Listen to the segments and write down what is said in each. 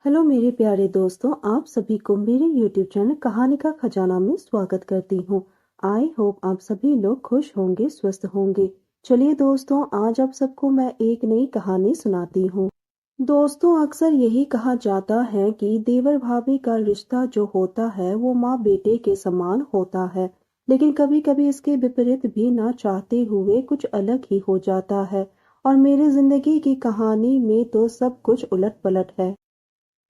Hello मेरे प्यारे दोस्तों, आप सभी को मेरे YouTube चैनल कहानी का खजाना में स्वागत करती हूँ। आई होप आप सभी लोग खुश होंगे, स्वस्थ होंगे। चलिए दोस्तों, आज आप सबको मैं एक नई कहानी सुनाती हूँ। दोस्तों, अक्सर यही कहा जाता है कि देवर भाभी का रिश्ता जो होता है वो माँ बेटे के समान होता है, लेकिन कभी कभी इसके विपरीत भी ना चाहते हुए कुछ अलग ही हो जाता है। और मेरी जिंदगी की कहानी में तो सब कुछ उलट पलट है।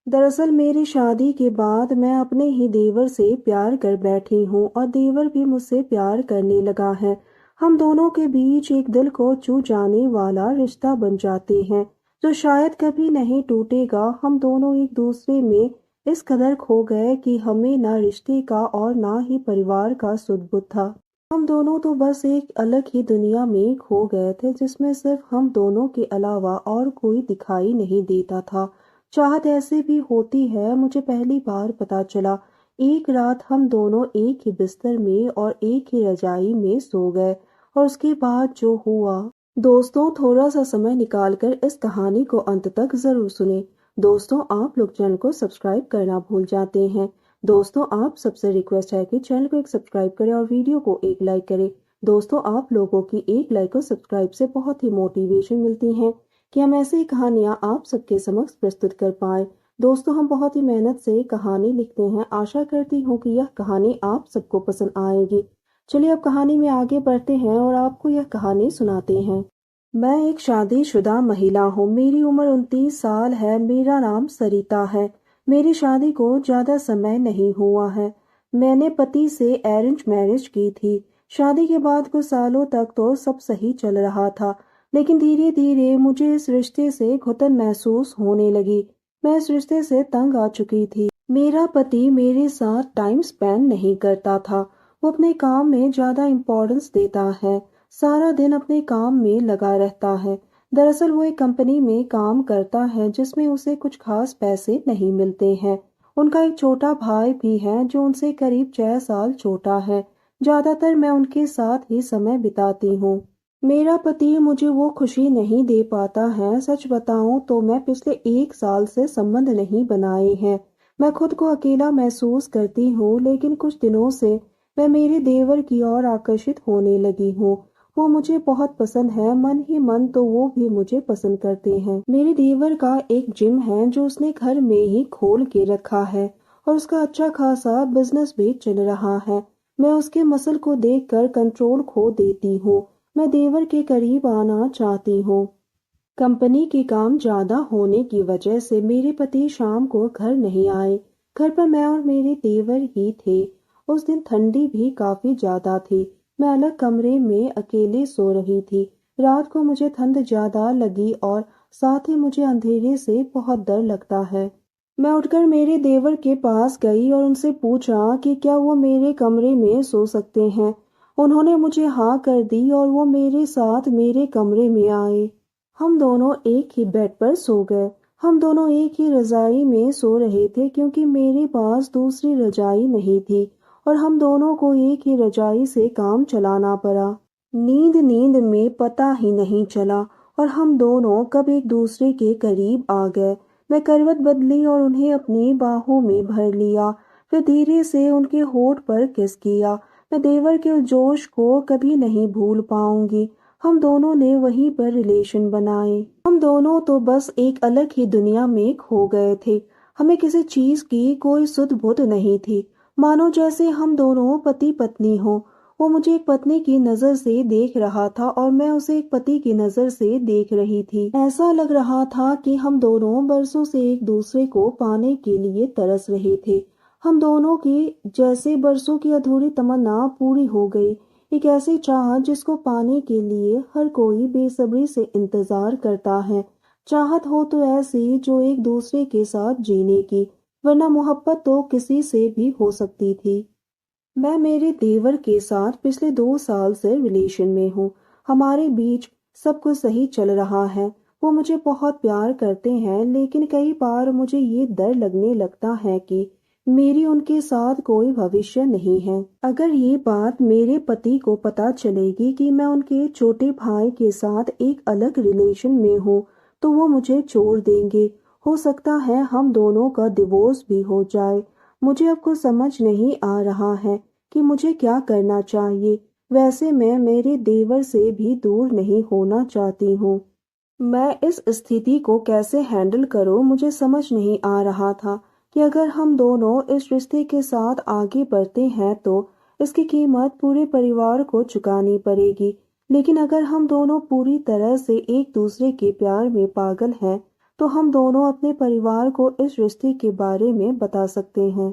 दरअसल मेरी शादी के बाद मैं अपने ही देवर से प्यार कर बैठी हूँ और देवर भी मुझसे प्यार करने लगा है। हम दोनों के बीच एक दिल को छू जाने वाला रिश्ता बन जाते हैं, जो शायद कभी नहीं टूटेगा। हम दोनों एक दूसरे में इस कदर खो गए कि हमें ना रिश्ते का और ना ही परिवार का सुध बुध था। हम दोनों तो बस एक अलग ही दुनिया में खो गए थे, जिसमें सिर्फ हम दोनों के अलावा और कोई दिखाई नहीं देता था। चाहत ऐसे भी होती है, मुझे पहली बार पता चला। एक रात हम दोनों एक ही बिस्तर में और एक ही रजाई में सो गए, और उसके बाद जो हुआ। दोस्तों, थोड़ा सा समय निकालकर इस कहानी को अंत तक जरूर सुने। दोस्तों, आप लोग चैनल को सब्सक्राइब करना भूल जाते हैं। दोस्तों, आप सबसे रिक्वेस्ट है कि चैनल को एक सब्सक्राइब करें और वीडियो को एक लाइक करें। दोस्तों, आप लोगों की एक लाइक और सब्सक्राइब से बहुत ही मोटिवेशन मिलती है कि हम ऐसी कहानियां आप सबके समक्ष प्रस्तुत कर पाए। दोस्तों, हम बहुत ही मेहनत से कहानी लिखते हैं। आशा करती हूँ कि यह कहानी आप सबको पसंद आएगी। चलिए अब कहानी में आगे बढ़ते हैं और आपको यह कहानी सुनाते हैं। मैं एक शादीशुदा महिला हूँ। मेरी उम्र 29 साल है। मेरा नाम सरिता है। मेरी शादी को ज्यादा समय नहीं हुआ है। मैंने पति से अरेंज मैरिज की थी। शादी के बाद कुछ सालों तक तो सब सही चल रहा था, लेकिन धीरे धीरे मुझे इस रिश्ते से घुटन महसूस होने लगी। मैं इस रिश्ते से तंग आ चुकी थी। मेरा पति मेरे साथ टाइम स्पेंड नहीं करता था। वो अपने काम में ज्यादा इम्पोर्टेंस देता है, सारा दिन अपने काम में लगा रहता है। दरअसल वो एक कंपनी में काम करता है जिसमें उसे कुछ खास पैसे नहीं मिलते हैं। उनका एक छोटा भाई भी है जो उनसे करीब 6 साल छोटा है। ज्यादातर मैं उनके साथ ही समय बिताती हूँ। मेरा पति मुझे वो खुशी नहीं दे पाता है। सच बताऊं तो मैं पिछले 1 साल से संबंध नहीं बनाए हैं। मैं खुद को अकेला महसूस करती हूँ, लेकिन कुछ दिनों से मैं मेरे देवर की ओर आकर्षित होने लगी हूँ। वो मुझे बहुत पसंद है, मन ही मन तो वो भी मुझे पसंद करते हैं। मेरे देवर का एक जिम है जो उसने घर में ही खोल के रखा है, और उसका अच्छा खासा बिजनेस भी चल रहा है। मैं उसके मसल को देखकर कंट्रोल खो देती हूँ। मैं देवर के करीब आना चाहती हूँ। कंपनी के काम ज्यादा होने की वजह से मेरे पति शाम को घर नहीं आए। घर पर मैं और मेरे देवर ही थे। उस दिन ठंडी भी काफी ज्यादा थी। मैं अलग कमरे में अकेले सो रही थी। रात को मुझे ठंड ज्यादा लगी और साथ ही मुझे अंधेरे से बहुत डर लगता है। मैं उठकर मेरे देवर के पास गई और उनसे पूछा कि क्या वो मेरे कमरे में सो सकते हैं। उन्होंने मुझे हाँ कर दी और वो मेरे साथ मेरे कमरे में आए। हम दोनों एक ही बेड पर सो गए। हम दोनों एक ही रजाई में सो रहे थे, क्योंकि मेरे पास दूसरी रजाई नहीं थी और हम दोनों को एक ही रजाई से काम चलाना पड़ा। नींद नींद में पता ही नहीं चला और हम दोनों कब एक दूसरे के करीब आ गए। मैं करवट बदली और उन्हें अपनी बाहों में भर लिया, फिर धीरे से उनके होठ पर किस किया। मैं देवर के उस जोश को कभी नहीं भूल पाऊंगी। हम दोनों ने वहीं पर रिलेशन बनाए। हम दोनों तो बस एक अलग ही दुनिया में खो गए थे। हमें किसी चीज की कोई सुध बुध नहीं थी, मानो जैसे हम दोनों पति पत्नी हो। वो मुझे एक पत्नी की नजर से देख रहा था और मैं उसे एक पति की नजर से देख रही थी। ऐसा लग रहा था कि हम दोनों बरसों से एक दूसरे को पाने के लिए तरस रहे थे। हम दोनों की जैसे बरसों की अधूरी तमन्ना पूरी हो गई। एक ऐसी चाहत जिसको पाने के लिए हर कोई बेसब्री से इंतजार करता है। चाहत हो तो ऐसी जो एक दूसरे के साथ जीने की, वरना मोहब्बत तो किसी से भी हो सकती थी। मैं मेरे देवर के साथ पिछले 2 साल से रिलेशन में हूँ। हमारे बीच सब कुछ सही चल रहा है। वो मुझे बहुत प्यार करते हैं, लेकिन कई बार मुझे ये डर लगने लगता है कि मेरी उनके साथ कोई भविष्य नहीं है। अगर ये बात मेरे पति को पता चलेगी कि मैं उनके छोटे भाई के साथ एक अलग रिलेशन में हूँ, तो वो मुझे छोड़ देंगे हो सकता है हम दोनों का डिवोर्स भी हो जाए। मुझे अब कुछ समझ नहीं आ रहा है कि मुझे क्या करना चाहिए। वैसे मैं मेरे देवर से भी दूर नहीं होना चाहती हूँ। मैं इस स्थिति को कैसे हैंडल करूं, मुझे समझ नहीं आ रहा था कि अगर हम दोनों इस रिश्ते के साथ आगे बढ़ते हैं तो इसकी कीमत पूरे परिवार को चुकानी पड़ेगी। लेकिन अगर हम दोनों पूरी तरह से एक दूसरे के प्यार में पागल हैं तो हम दोनों अपने परिवार को इस रिश्ते के बारे में बता सकते हैं।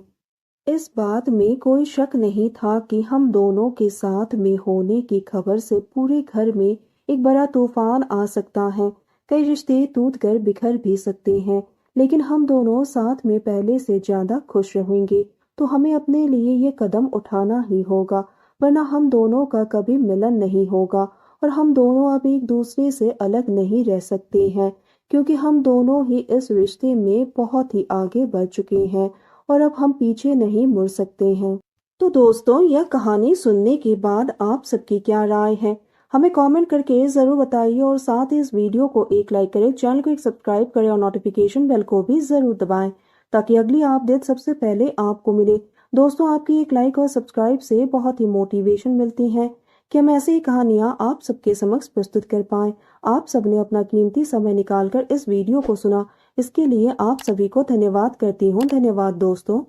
इस बात में कोई शक नहीं था कि हम दोनों के साथ में होने की खबर से पूरे घर में एक बड़ा तूफान आ सकता है। कई रिश्ते टूट कर बिखर भी सकते हैं, लेकिन हम दोनों साथ में पहले से ज्यादा खुश रहेंगे तो हमें अपने लिए ये कदम उठाना ही होगा, वरना हम दोनों का कभी मिलन नहीं होगा और हम दोनों अब एक दूसरे से अलग नहीं रह सकते हैं, क्योंकि हम दोनों ही इस रिश्ते में बहुत ही आगे बढ़ चुके हैं और अब हम पीछे नहीं मुड़ सकते हैं। तो दोस्तों, यह कहानी सुनने के बाद आप सबकी क्या राय है, हमें कमेंट करके ज़रूर बताइए और साथ ही इस वीडियो को एक लाइक करें, चैनल को एक सब्सक्राइब करें और नोटिफिकेशन बेल को भी ज़रूर दबाएं ताकि अगली अपडेट सबसे पहले आपको मिले। दोस्तों, आपकी एक लाइक और सब्सक्राइब से बहुत ही मोटिवेशन मिलती है कि हम ऐसी ही कहानियाँ आप सबके समक्ष प्रस्तुत कर पाएं। आप सबने अपना कीमती समय निकालकर इस वीडियो को सुना, इसके लिए आप सभी को धन्यवाद करती हूँ। धन्यवाद दोस्तों।